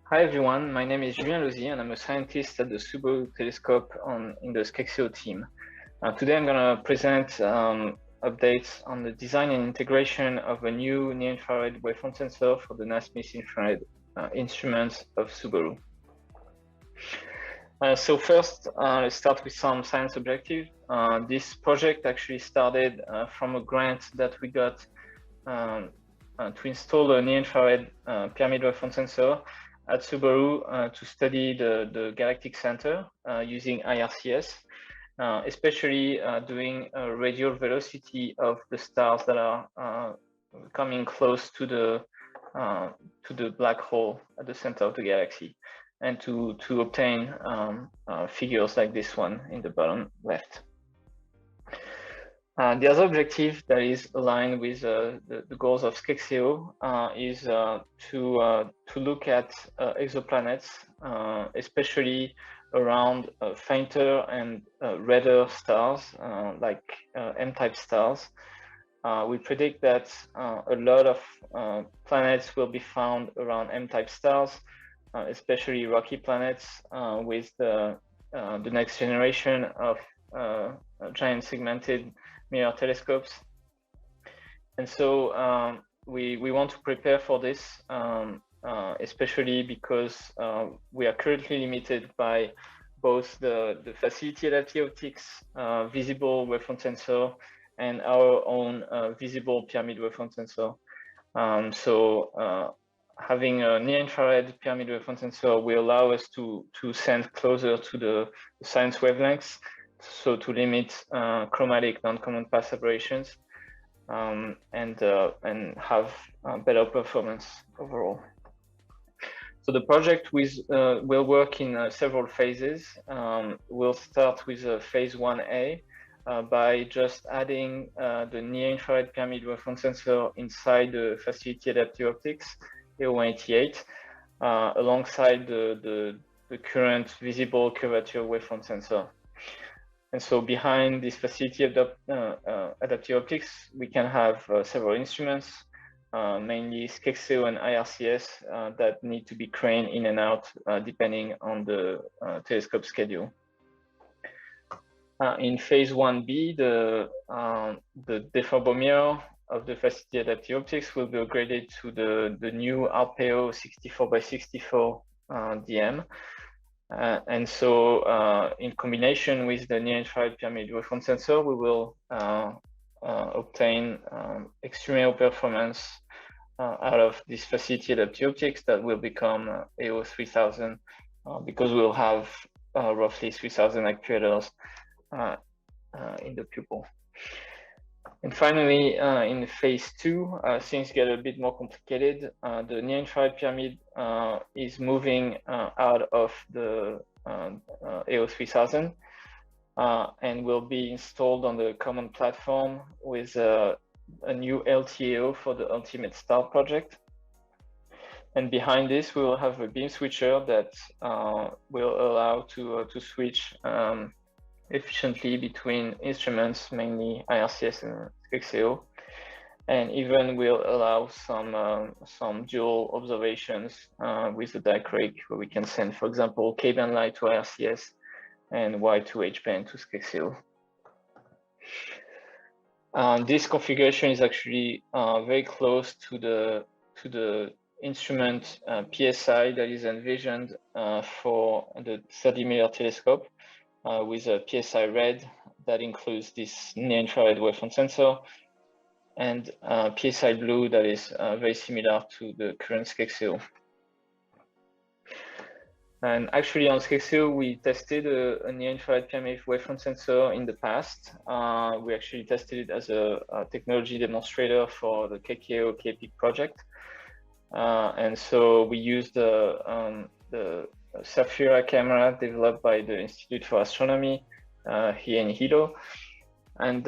Hi everyone, my name is Julien Lozi and I'm a scientist at the Subaru telescope in the Skexio team. Today I'm going to present updates on the design and integration of a new near-infrared wavefront sensor for the Nasmyth IRinstruments instruments of Subaru. So first, let's start with some science objective. This project actually started from a grant that we got to install a near-infrared pyramid wavefront sensor at Subaru to study the galactic center using IRCS, especially doing a radial velocity of the stars that are coming close to the black hole at the center of the galaxy, and to obtain figures like this one in the bottom left. The other objective that is aligned with the goals of Skexio is to look at exoplanets, especially around fainter and redder stars like M-type stars. We predict that a lot of planets will be found around M-type stars, especially rocky planets with the next generation of giant segmented mirror telescopes. And so we want to prepare for this, especially because we are currently limited by both the facility adaptive optics visible wavefront sensor and our own visible pyramid wavefront sensor. Having a near-infrared pyramid wavefront sensor will allow us to send closer to the science wavelengths, so to limit chromatic non-common path aberrations and have better performance overall. So the project will work in several phases. We'll start with phase 1A by just adding the near-infrared pyramid wavefront sensor inside the facility adaptive optics A188 alongside the current visible curvature wavefront sensor. And so behind this facility adaptive optics, we can have several instruments, mainly Skexio and IRCS, that need to be craned in and out depending on the telescope schedule. In phase 1B, the deformable mirror of the facility adaptive optics will be upgraded to the new RPO 64x64 DM. And so in combination with the near-infrared pyramid wavefront sensor, we will obtain extreme performance out of this facility adaptive optics that will become AO 3000 because we'll have roughly 3000 actuators in the pupil. And finally, in phase 2, things get a bit more complicated. The near-infrared pyramid is moving out of the AO 3000 and will be installed on the common platform with a new LTAO for the Ultimate Star project. And behind this, we will have a beam switcher that will allow to switch efficiently between instruments, mainly IRCS and Skexio, and even will allow some dual observations with the dichroic, where we can send, for example, K-band light to IRCS and Y to H-band to Skexio. This configuration is actually very close to the instrument PSI that is envisioned for the 30mm telescope. With a PSI red that includes this near-infrared wavefront sensor, and PSI blue that is very similar to the current Skexio. And actually on Skexio, we tested a near-infrared pyramid wavefront sensor in the past. We actually tested it as a technology demonstrator for the KKO KPIC project. And so we used the Saphira camera developed by the Institute for Astronomy here in Hilo. And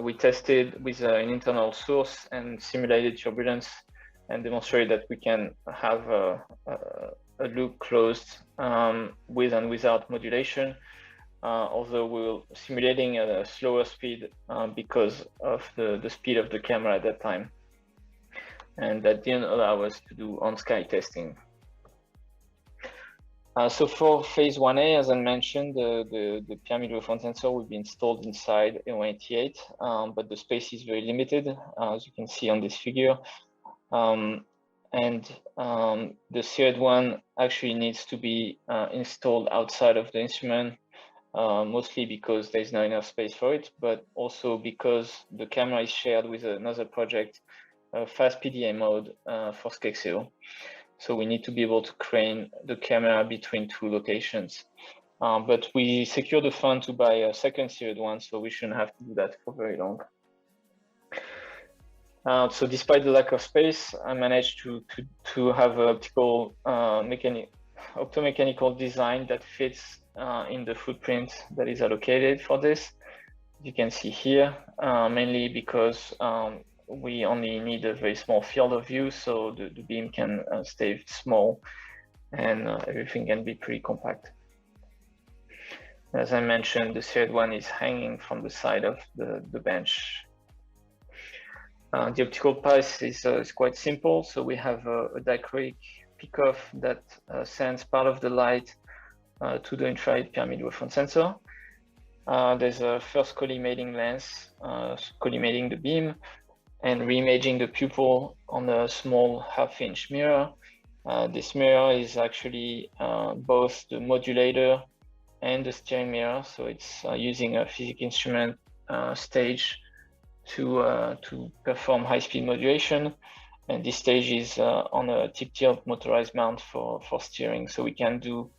we tested with an internal source and simulated turbulence and demonstrated that we can have a loop closed with and without modulation, although we're simulating at a slower speed because of the speed of the camera at that time. And that didn't allow us to do on-sky testing. So for phase 1A, as I mentioned, the pyramid wavefront sensor will be installed inside A188, but the space is very limited, as you can see on this figure. The third one actually needs to be installed outside of the instrument, mostly because there's not enough space for it, but also because the camera is shared with another project, fast PDA mode for Skexeo. So we need to be able to crane the camera between two locations. But we secured the fund to buy a second series one, so we shouldn't have to do that for very long. So despite the lack of space, I managed to have an optomechanical design that fits in the footprint that is allocated for this. You can see here, mainly because we only need a very small field of view, so the beam can stay small and everything can be pretty compact. As I mentioned, the third one is hanging from the side of the bench. The optical path is quite simple. So we have a dichroic pickoff that sends part of the light to the infrared pyramid wavefront sensor. There's a first collimating lens collimating the beam and reimaging the pupil on a small half-inch mirror. This mirror is actually both the modulator and the steering mirror, so it's using a physics instrument stage to perform high-speed modulation. And this stage is on a tip-tilt motorized mount for steering, so we can do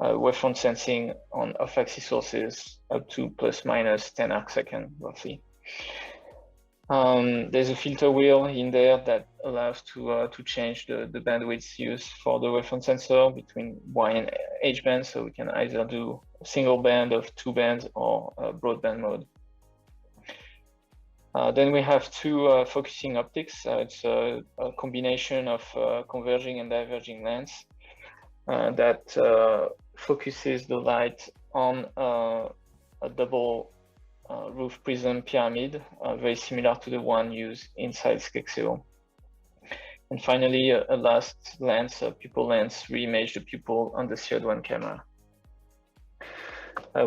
wavefront sensing on off-axis sources up to ±10 arcsecond, roughly. There's a filter wheel in there that allows to change the bandwidth used for the wavefront sensor between Y and H band, so we can either do a single band of 2 bands or broadband mode. Then we have two focusing optics. It's a combination of converging and diverging lens that focuses the light on a double roof prism pyramid, very similar to the one used inside Skexeo. And finally, a last lens, a pupil lens, reimage the pupil on the third one camera.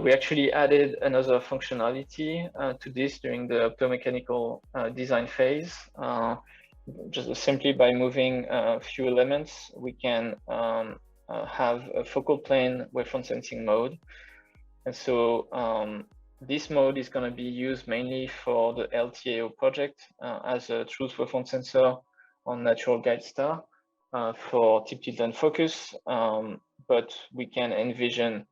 We actually added another functionality to this during the optomechanical design phase. Just simply by moving a few elements, we can have a focal plane wavefront sensing mode. And so this mode is going to be used mainly for the LTAO project as a truth wavefront sensor on natural guide star for tip, tilt, and focus. But we can envision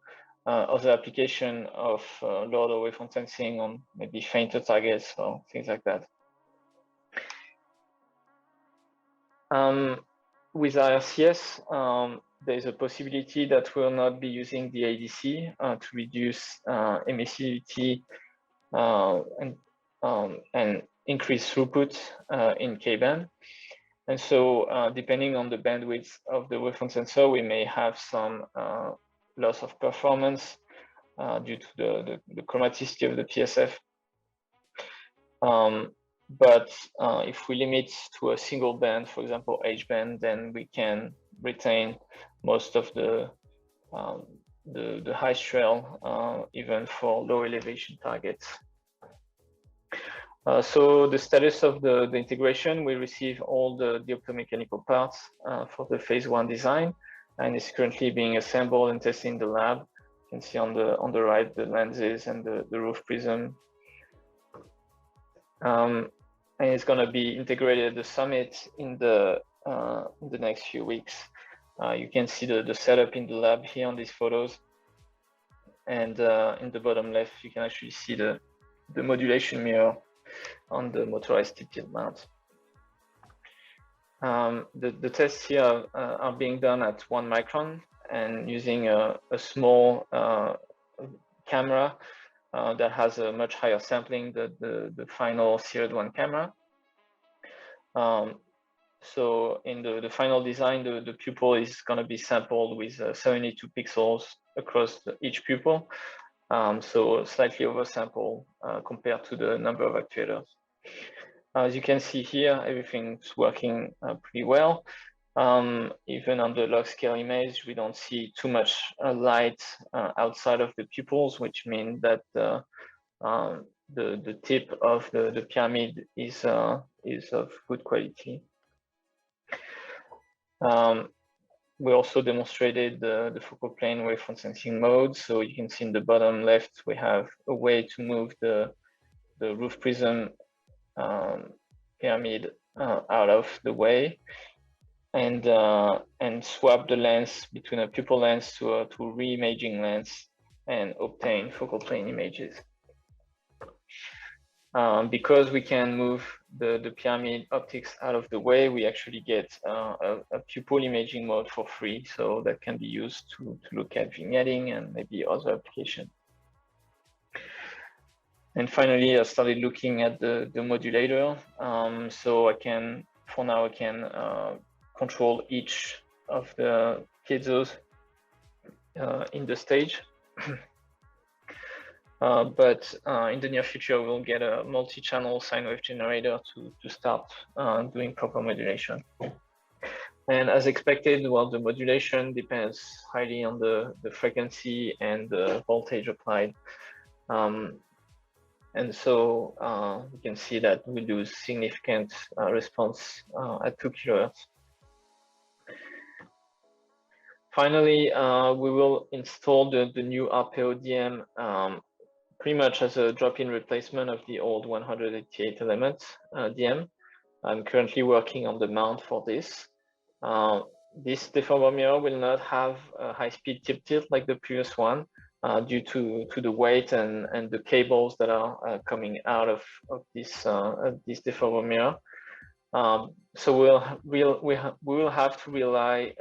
other application of low order wavefront sensing on maybe fainter targets or things like that. With IRCS, there's a possibility that we'll not be using the ADC to reduce emissivity and increase throughput in K-band. And so depending on the bandwidth of the wavefront sensor, we may have some loss of performance due to the chromaticity of the PSF. But if we limit to a single band, for example, H band, then we can retain most of the high trail, even for low elevation targets. So the status of the integration, we receive all the optomechanical parts for the phase 1 design, and it's currently being assembled and tested in the lab. You can see on the right the lenses and the roof prism. And it's going to be integrated at the summit in the next few weeks. You can see the setup in the lab here on these photos. And in the bottom left, you can actually see the modulation mirror on the motorized tip-tilt mount. The tests here are being done at 1 micron and using a small camera that has a much higher sampling than the final Series 1 camera. So in the final design, the pupil is going to be sampled with 72 pixels across each pupil. So slightly oversample compared to the number of actuators. As you can see here, everything's working pretty well. Even on the log scale image, we don't see too much light outside of the pupils, which means that the tip of the pyramid is of good quality. We also demonstrated the focal plane wavefront sensing mode. So you can see in the bottom left, we have a way to move the roof prism pyramid out of the way, and swap the lens between a pupil lens to a re-imaging lens and obtain focal plane images. Because we can move the pyramid optics out of the way, we actually get a pupil imaging mode for free. So that can be used to look at vignetting and maybe other applications. And finally, I started looking at the modulator. So I can, for now, I can control each of the piezo's in the stage. But in the near future, we'll get a multi-channel sine wave generator to start doing proper modulation. And as expected, well, the modulation depends highly on the frequency and the voltage applied. And so we can see that we lose significant response at 2 kHz. Finally, we will install the new RPODM pretty much as a drop-in replacement of the old 188 element DM. I'm currently working on the mount for this. This deformer will not have a high-speed tip tilt like the previous one due to the weight and the cables that are coming out of this deformer. So we will have to rely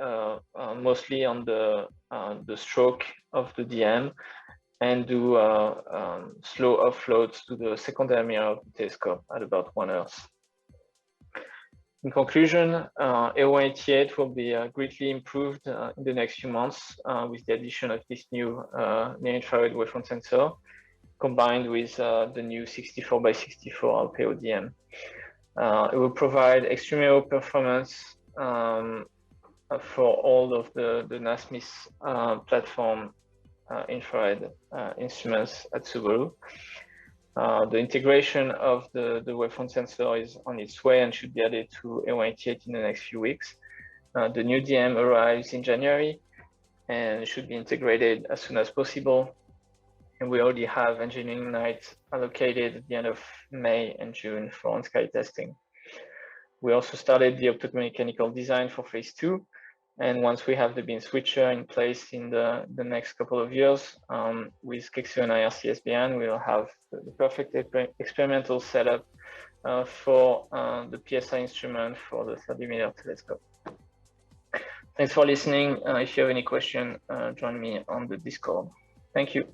mostly on the stroke of the DM and do slow offloads to the secondary mirror of the telescope at about 1 Hz. In conclusion, A188 will be greatly improved in the next few months with the addition of this new near-infrared wavefront sensor, combined with the new 64 by 64 RPODM. It will provide extremely low performance for all of the Nasmyth platform infrared instruments at Subaru. The integration of the wavefront sensor is on its way and should be added to A188 in the next few weeks. The new DM arrives in January and should be integrated as soon as possible. And we already have engineering nights allocated at the end of May and June for on-sky testing. We also started the optomechanical design for phase 2. And once we have the beam switcher in place in the next couple of years, with Kexio and IRC SBN, we'll have the perfect experimental setup for the PSI instrument for the 30-meter telescope. Thanks for listening. If you have any question, join me on the Discord. Thank you.